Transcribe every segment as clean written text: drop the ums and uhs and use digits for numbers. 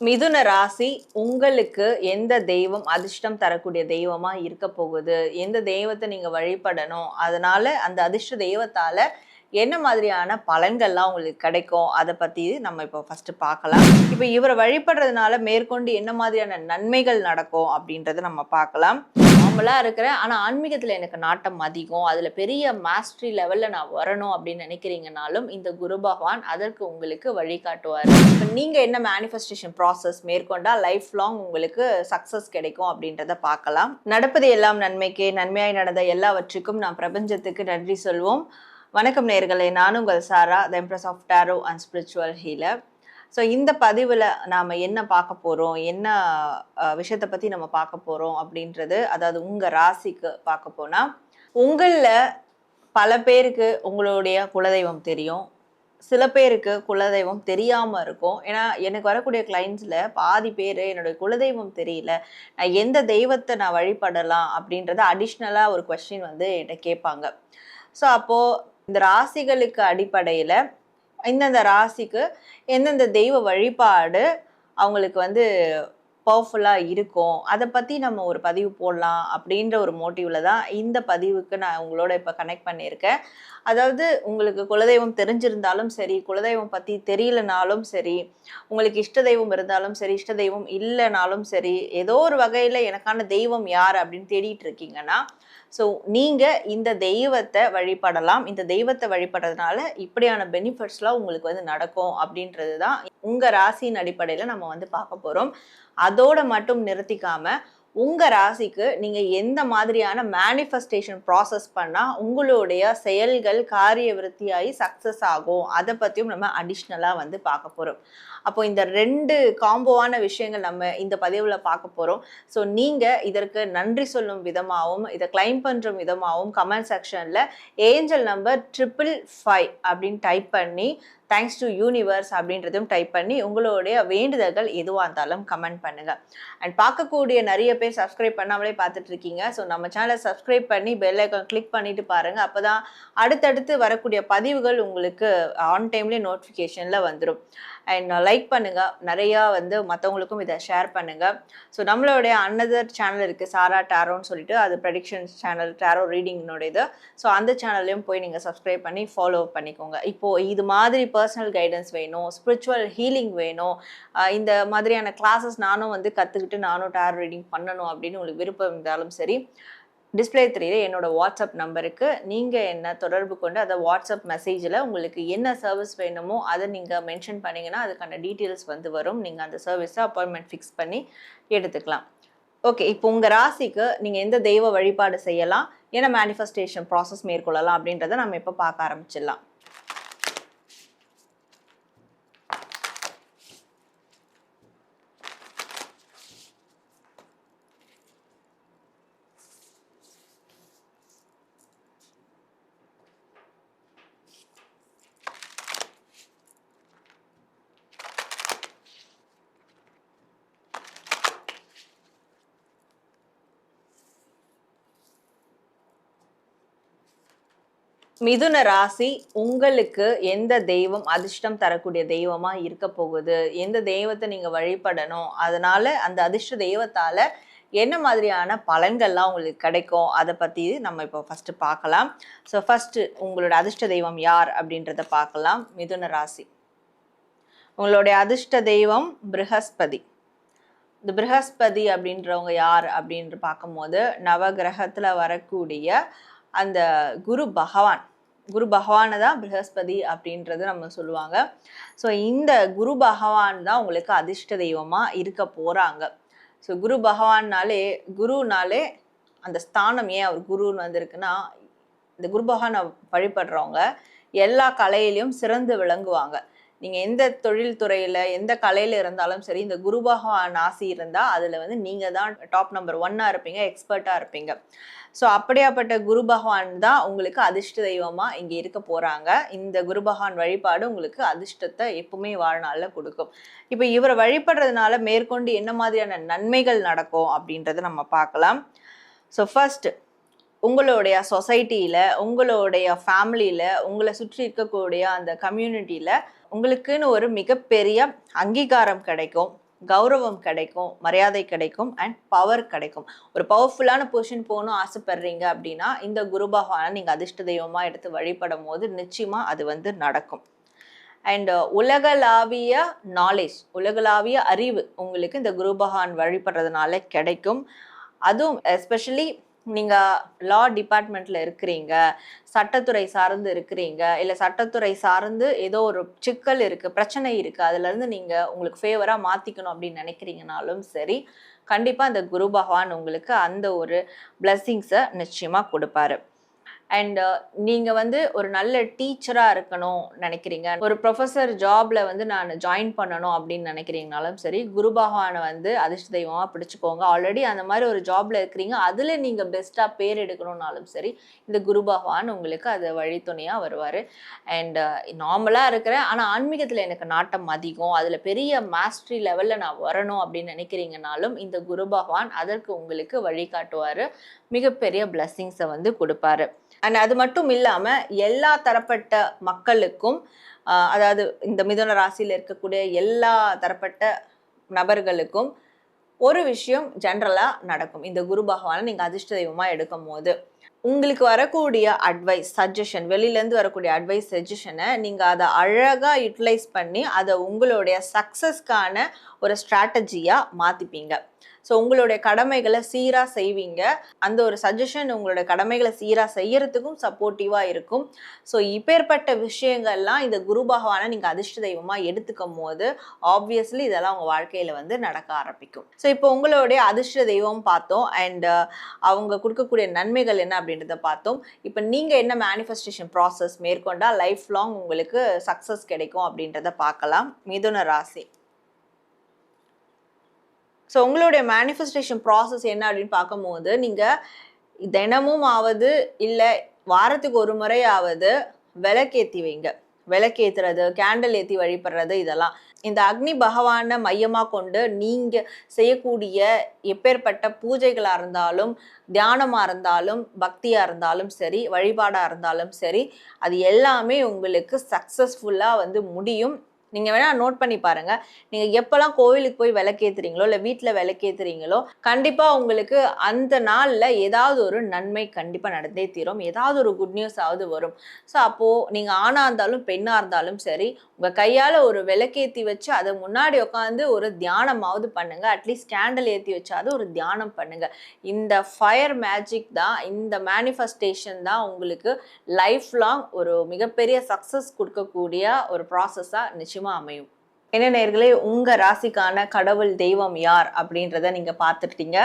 மிதுன ராசி உங்களுக்கு எந்த தெய்வம் அதிர்ஷ்டம் தரக்கூடிய தெய்வமா இருக்க போகுது? எந்த தெய்வத்தை நீங்க வழிபடணும்? அதனால அந்த அதிர்ஷ்ட தெய்வத்தால என்ன மாதிரியான பலன்கள்லாம் உங்களுக்கு கிடைக்கும்? அத பத்தி நம்ம இப்போ ஃபர்ஸ்ட் பார்க்கலாம். இப்போ இவரை வழிபடுறதுனால மேற்கொண்டு என்ன மாதிரியான நன்மைகள் நடக்கும் அப்படின்றத நம்ம பார்க்கலாம். நார்மலா இருக்கிறேன், ஆனா ஆன்மீகத்துல எனக்கு நாட்டம் அதிகம். அதுல பெரிய மாஸ்டரி லெவல்ல நான் வரணும் அப்படின்னு நினைக்கிறீங்கனாலும் இந்த குரு பகவான் அதற்கு உங்களுக்கு வழிகாட்டுவார். இப்போ நீங்க என்ன மேனிஃபெஸ்டேஷன் ப்ராசஸ் மேற்கொண்டா லைஃப் லாங் உங்களுக்கு சக்சஸ் கிடைக்கும் அப்படின்றத பார்க்கலாம். நடப்பது எல்லாம் நன்மைக்கே, நன்மையாய் நடந்த எல்லாவற்றுக்கும் நாம் பிரபஞ்சத்துக்கு நன்றி சொல்வோம். வணக்கம் நேயர்களே, நான் உங்கள் Sara, the empress of tarot and spiritual healer. So இந்த பதிவில் நாம் என்ன பார்க்க போகிறோம், என்ன விஷயத்தை பற்றி நம்ம பார்க்க போகிறோம் அப்படின்றது, அதாவது உங்கள் ராசிக்கு பார்க்க போனால், உங்களில் பல பேருக்கு உங்களுடைய குலதெய்வம் தெரியும், சில பேருக்கு குலதெய்வம் தெரியாமல் இருக்கும். ஏன்னா எனக்கு வரக்கூடிய கிளைண்ட்ஸில் பாதி பேர் என்னுடைய குலதெய்வம் தெரியல, நான் எந்த தெய்வத்தை நான் வழிபடலாம் அப்படின்றத அடிஷ்னலாக ஒரு கொஸ்டின் வந்து என்கிட்ட கேட்பாங்க. ஸோ அப்போது இந்த ராசிகளுக்கு அடிப்படையில் இந்தந்த ராசிக்கு எந்தெந்த தெய்வ வழிபாடு அவங்களுக்கு வந்து பவர்ஃபுல்லாக இருக்கும், அதை பற்றி நம்ம ஒரு பதிவு போடலாம் அப்படின்ற ஒரு மோட்டிவில் தான் இந்த பதிவுக்கு நான் உங்களோட இப்போ கனெக்ட் பண்ணியிருக்கேன். அதாவது உங்களுக்கு குலதெய்வம் தெரிஞ்சிருந்தாலும் சரி, குலதெய்வம் பற்றி தெரியலனாலும் சரி, உங்களுக்கு இஷ்ட தெய்வம் இருந்தாலும் சரி, இஷ்ட தெய்வம் இல்லைனாலும் சரி, ஏதோ ஒரு வகையில் எனக்கான தெய்வம் யார் அப்படின்னு தேடிட்டு இருக்கீங்கன்னா, ஸோ நீங்கள் இந்த தெய்வத்தை வழிபடலாம். இந்த தெய்வத்தை வழிபடுறதுனால இப்படியான பெனிஃபிட்ஸ்லாம் உங்களுக்கு வந்து நடக்கும் அப்படின்றது தான் உங்கள் ராசியின் அடிப்படையில் நம்ம வந்து பார்க்க போகிறோம். அதோட மட்டும் நிறுத்திக்காம உங்க ராசிக்கு நீங்க எந்த மாதிரியான மேனிஃபெஸ்டேஷன் ப்ராசஸ் பண்ணா உங்களுடைய செயல்கள் காரிய விருத்தியாகி சக்சஸ் ஆகும், அதை பத்தியும் நம்ம அடிஷ்னலா வந்து பார்க்க போறோம். அப்போ இந்த ரெண்டு காம்போவான விஷயங்கள் நம்ம இந்த பதிவுல பார்க்க போறோம். ஸோ நீங்க இதற்கு நன்றி சொல்லும் விதமாகவும் இதை கிளைம் பண்ற விதமாகவும் கமெண்ட் செக்ஷன்ல ஏஞ்சல் நம்பர் 555 அப்படின்னு டைப் பண்ணி தேங்க்ஸ் டு யூனிவர்ஸ் அப்படின்றதும் டைப் பண்ணி உங்களுடைய வேண்டுதல்கள் எதுவாக இருந்தாலும் கமெண்ட் பண்ணுங்க. அண்ட் பார்க்கக்கூடிய நிறைய பேர் சப்ஸ்கிரைப் பண்ணாமலே பார்த்துட்டு இருக்கீங்க. ஸோ நம்ம சேனலை சப்ஸ்கிரைப் பண்ணி பெல் ஐக்கான் கிளிக் பண்ணிட்டு பாருங்க. அப்போதான் அடுத்தடுத்து வரக்கூடிய பதிவுகள் உங்களுக்கு ஆன் டைம்லேயே நோட்டிஃபிகேஷனில் வந்துடும். அண்ட் லைக் பண்ணுங்க, நிறையா வந்து மற்றவங்களுக்கும் இதை ஷேர் பண்ணுங்க. ஸோ நம்மளுடைய அனதர் சேனல் இருக்குது, சாரா டாரோன்னு சொல்லிட்டு, அது ப்ரெடிக்ஷன்ஸ் சேனல், டாரோ ரீடிங்னுடையது. ஸோ அந்த சேனல்லையும் போய் நீங்கள் சப்ஸ்கிரைப் பண்ணி ஃபாலோ பண்ணிக்கோங்க. இப்போது இது மாதிரி பர்சனல் கைடன்ஸ் வேணும், ஸ்பிரிச்சுவல் ஹீலிங் வேணும், இந்த மாதிரியான கிளாஸஸ் நானும் வந்து கற்றுக்கிட்டு நானும் டாரோ ரீடிங் பண்ணணும் அப்படின்னு உங்களுக்கு விருப்பம் இருந்தாலும் சரி, டிஸ்பிளே 3 என்னோட வாட்ஸ்அப் நம்பருக்கு நீங்கள் என்ன தொடர்பு கொண்டு அதை வாட்ஸ்அப் மெசேஜில் உங்களுக்கு என்ன சர்வீஸ் வேணுமோ அதை நீங்கள் மென்ஷன் பண்ணிங்கன்னா அதுக்கான டீட்டெயில்ஸ் வந்து வரும். நீங்கள் அந்த சர்வீஸை அப்பாயின்மெண்ட் ஃபிக்ஸ் பண்ணி எடுத்துக்கலாம். ஓகே, இப்போ உங்கள் ராசிக்கு நீங்கள் எந்த தெய்வ வழிபாடு செய்யலாம், என்ன மேனிஃபெஸ்டேஷன் ப்ராசஸ் மேற்கொள்ளலாம் அப்படின்றத நம்ம இப்போ பார்க்க ஆரம்பிச்சிடலாம். மிதுன ராசி உங்களுக்கு எந்த தெய்வம் அதிர்ஷ்டம் தரக்கூடிய தெய்வமா இருக்க போகுது, எந்த தெய்வத்தை நீங்க வழிபடணும், அதனால அந்த அதிர்ஷ்ட தெய்வத்தால என்ன மாதிரியான பலன்கள்லாம் உங்களுக்கு கிடைக்கும், அதை பத்தி நம்ம இப்போ ஃபர்ஸ்ட் பார்க்கலாம். ஸோ ஃபர்ஸ்ட் உங்களோட அதிர்ஷ்ட தெய்வம் யார் அப்படின்றத பார்க்கலாம். மிதுன ராசி, உங்களுடைய அதிர்ஷ்ட தெய்வம் ப்ரஹஸ்பதி. இந்த ப்ரஹஸ்பதி அப்படின்றவங்க யார் அப்படின்னு பார்க்கும்போது நவகிரகத்துல வரக்கூடிய அந்த குரு பகவானை தான் ப்ரஹஸ்பதி அப்படின்றது நம்ம சொல்லுவாங்க. ஸோ இந்த குரு பகவான் தான் உங்களுக்கு அதிர்ஷ்ட தெய்வமாக இருக்க போகிறாங்க. ஸோ குருனாலே அந்த ஸ்தானம் ஏன் அவர் குருன்னு வந்திருக்குன்னா, இந்த குரு பகவானை வழிபடுறவங்க எல்லா கலையிலையும் சிறந்து விளங்குவாங்க. நீங்கள் எந்த தொழில் துறையில் எந்த கலையில் இருந்தாலும் சரி, இந்த குரு பகவான் ஆசி இருந்தால் அதில் வந்து நீங்கள் தான் டாப் நம்பர் 1 இருப்பீங்க, எக்ஸ்பர்ட்டாக இருப்பீங்க. ஸோ அப்படியாப்பட்ட குரு பகவான் தான் உங்களுக்கு அதிர்ஷ்ட தெய்வமாக இங்கே இருக்க போகிறாங்க. இந்த குரு பகவான் வழிபாடு உங்களுக்கு அதிர்ஷ்டத்தை எப்பவுமே வாழ்நாளில் கொடுக்கும். இப்போ இவரை வழிபடுறதுனால மேற்கொண்டு என்ன மாதிரியான நன்மைகள் நடக்கும் அப்படின்றத நம்ம பார்க்கலாம். ஸோ ஃபர்ஸ்ட் உங்களுடைய சொசைட்டியில், உங்களுடைய ஃபேமிலியில், உங்களை சுற்றி இருக்கக்கூடிய அந்த கம்யூனிட்டியில் உங்களுக்குன்னு ஒரு மிகப்பெரிய அங்கீகாரம் கிடைக்கும். கௌரவம் கிடைக்கும், மரியாதை கிடைக்கும் அண்ட் பவர் கிடைக்கும். ஒரு பவர்ஃபுல்லான பொசிஷன் போகணும் ஆசைப்படுறீங்க அப்படின்னா இந்த குரு பகவானை நீங்கள் அதிர்ஷ்ட தெய்வமாக எடுத்து வழிபடும் போது நிச்சயமாக அது வந்து நடக்கும். அண்ட் உலகளாவிய நாலேஜ், உலகளாவிய அறிவு உங்களுக்கு இந்த குரு பகவான் வழிபடுறதுனால கிடைக்கும். அதுவும் எஸ்பெஷலி நீங்கள் லா டிபார்ட்மெண்ட்டில் இருக்கிறீங்க, சட்டத்துறை சார்ந்து இருக்கிறீங்க, இல்லை சட்டத்துறை சார்ந்து ஏதோ ஒரு சிக்கல் இருக்குது, பிரச்சனை இருக்குது, அதுலேருந்து நீங்கள் உங்களுக்கு ஃபேவராக மாற்றிக்கணும் அப்படின்னு நினைக்கிறீங்கனாலும் சரி, கண்டிப்பாக இந்த குரு பகவான் உங்களுக்கு அந்த ஒரு பிளெஸ்ஸிங்ஸை நிச்சயமாக கொடுப்பாரு. அண்ட் நீங்கள் வந்து ஒரு நல்ல டீச்சராக இருக்கணும் நினைக்கிறீங்க, ஒரு ப்ரொஃபஸர் ஜாபில் வந்து நான் ஜாயின் பண்ணணும் அப்படின்னு நினைக்கிறீங்கனாலும் சரி, குரு பகவானை வந்து அதிர்ஷ்ட தெய்வமாக பிடிச்சிக்கோங்க. ஆல்ரெடி அந்த மாதிரி ஒரு ஜாபில் இருக்கிறீங்க, அதில் நீங்கள் பெஸ்ட்டாக பேர் எடுக்கணும்னாலும் சரி, இந்த குரு பகவான் உங்களுக்கு அது வழித்துணையாக வருவார். அண்ட் நார்மலாக இருக்கிறேன் ஆனால் ஆன்மீகத்தில் எனக்கு நாட்டம் அதிகம், அதில் பெரிய மாஸ்டரி லெவலில் நான் வரணும் அப்படின்னு நினைக்கிறீங்கனாலும் இந்த குரு பகவான் அதற்கு உங்களுக்கு வழிகாட்டுவார், மிகப்பெரிய பிளெஸ்ஸிங்ஸை வந்து கொடுப்பாரு. அண்ட் அது மட்டும் இல்லாமல் எல்லா தரப்பட்ட மக்களுக்கும், அதாவது இந்த மிதுன ராசியில் இருக்கக்கூடிய எல்லா தரப்பட்ட நபர்களுக்கும் ஒரு விஷயம் ஜென்ரலாக நடக்கும். இந்த குரு பகவானை நீங்கள் அதிர்ஷ்ட தெய்வமாக எடுக்கும் போது உங்களுக்கு வரக்கூடிய அட்வைஸ், சஜஷன், வெளியிலேருந்து வரக்கூடிய அட்வைஸ், சஜஷனை நீங்கள் அதை அழகாக யூட்டிலைஸ் பண்ணி அதை உங்களுடைய சக்ஸஸ்க்கான ஒரு ஸ்ட்ராட்டஜியாக மாற்றிப்பீங்க. ஸோ உங்களுடைய கடமைகளை சீராக செய்வீங்க. அந்த ஒரு சஜஷன் உங்களுடைய கடமைகளை சீராக செய்யறதுக்கும் சப்போர்ட்டிவாக இருக்கும். ஸோ இப்பேற்பட்ட விஷயங்கள்லாம் இந்த குரு பகவானை நீங்கள் அதிர்ஷ்ட தெய்வமாக எடுத்துக்கும் போது ஆப்வியஸ்லி இதெல்லாம் உங்கள் வாழ்க்கையில் வந்து நடக்க ஆரம்பிக்கும். ஸோ இப்போ உங்களுடைய அதிர்ஷ்ட தெய்வம் பார்த்தோம் அண்ட் அவங்க கொடுக்கக்கூடிய நன்மைகள் என்ன அப்படின்றத பார்த்தோம். இப்போ நீங்கள் என்ன மேனிஃபெஸ்டேஷன் ப்ராசஸ் மேற்கொண்டால் லைஃப் லாங் உங்களுக்கு சக்ஸஸ் கிடைக்கும் அப்படின்றத பார்க்கலாம். மிதுன ராசி. ஸோ உங்களுடைய மேனிஃபெஸ்டேஷன் ப்ராசஸ் என்ன அப்படின்னு பார்க்கும்போது நீங்கள் தினமும் ஆவது இல்லை வாரத்துக்கு ஒரு முறையாவது விளக்கேற்றி வைங்க. விளக்கேற்றுறது, கேண்டில் ஏற்றி வழிபடுறது, இதெல்லாம் இந்த அக்னி பகவானை மையமாக கொண்டு நீங்கள் செய்யக்கூடிய எப்பேற்பட்ட பூஜைகளாக இருந்தாலும், தியானமாக இருந்தாலும், பக்தியாக இருந்தாலும் சரி, வழிபாடாக இருந்தாலும் சரி, அது எல்லாமே உங்களுக்கு சக்ஸஸ்ஃபுல்லாக வந்து முடியும். நீங்கள் வேணால் நோட் பண்ணி பாருங்கள். நீங்கள் எப்போல்லாம் கோவிலுக்கு போய் விளக்கேற்றுறீங்களோ இல்லை வீட்டில் விளக்கேற்றுறீங்களோ கண்டிப்பாக உங்களுக்கு அந்த நாளில் ஏதாவது ஒரு நன்மை கண்டிப்பாக நடந்தே தீரும், ஏதாவது ஒரு குட் நியூஸ் ஆகுது வரும். ஸோ அப்போது நீங்கள் ஆணாக இருந்தாலும் பெண்ணாக இருந்தாலும் சரி, உங்கள் கையால் ஒரு விளக்கேற்றி வச்சு அதை முன்னாடி உட்காந்து ஒரு தியானமாவது பண்ணுங்கள். அட்லீஸ்ட் கேண்டில் ஏற்றி வச்சாவது ஒரு தியானம் பண்ணுங்கள். இந்த ஃபயர் மேஜிக் தான், இந்த மேனிஃபெஸ்டேஷன் தான் உங்களுக்கு லைஃப் லாங் ஒரு மிகப்பெரிய சக்ஸஸ் கொடுக்கக்கூடிய ஒரு ப்ராசஸாக நிச்சயமாக அமையும். என்ன நேயர்களே, உங்கள் ராசிக்கான கடவுள் தெய்வம் யார் அப்படின்றத நீங்கள் பார்த்துட்டீங்க.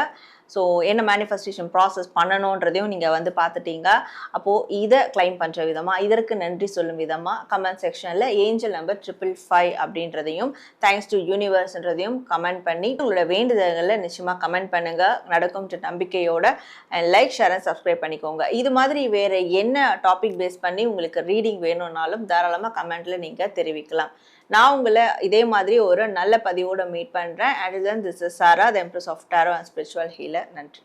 ஸோ என்ன மேனிஃபெஸ்டேஷன் ப்ராசஸ் பண்ணணுன்றதையும் நீங்கள் வந்து பார்த்துட்டீங்க. அப்போது இதை கிளைம் பண்ணுற விதமாக, இதற்கு நன்றி சொல்லும் விதமாக கமெண்ட் செக்ஷனில் ஏஞ்சல் நம்பர் 555 அப்படின்றதையும் தேங்க்ஸ் டு யூனிவர்ஸ்ன்றதையும் கமெண்ட் பண்ணி உங்களோட வேண்டுதல்களை நிச்சயமாக கமெண்ட் பண்ணுங்கள். நடக்கும் நம்பிக்கையோட and like, share and subscribe பண்ணிக்கோங்க. இது மாதிரி வேறு என்ன டாபிக் பேஸ் பண்ணி உங்களுக்கு ரீடிங் வேணும்னாலும் தாராளமாக கமெண்ட்டில் நீங்கள் தெரிவிக்கலாம். நான் உங்களை இதே மாதிரி ஒரு நல்ல பதிவோட மீட் பண்ணுறேன். And then this is Sara, the empress of tarot and spiritual healer. நன்றி.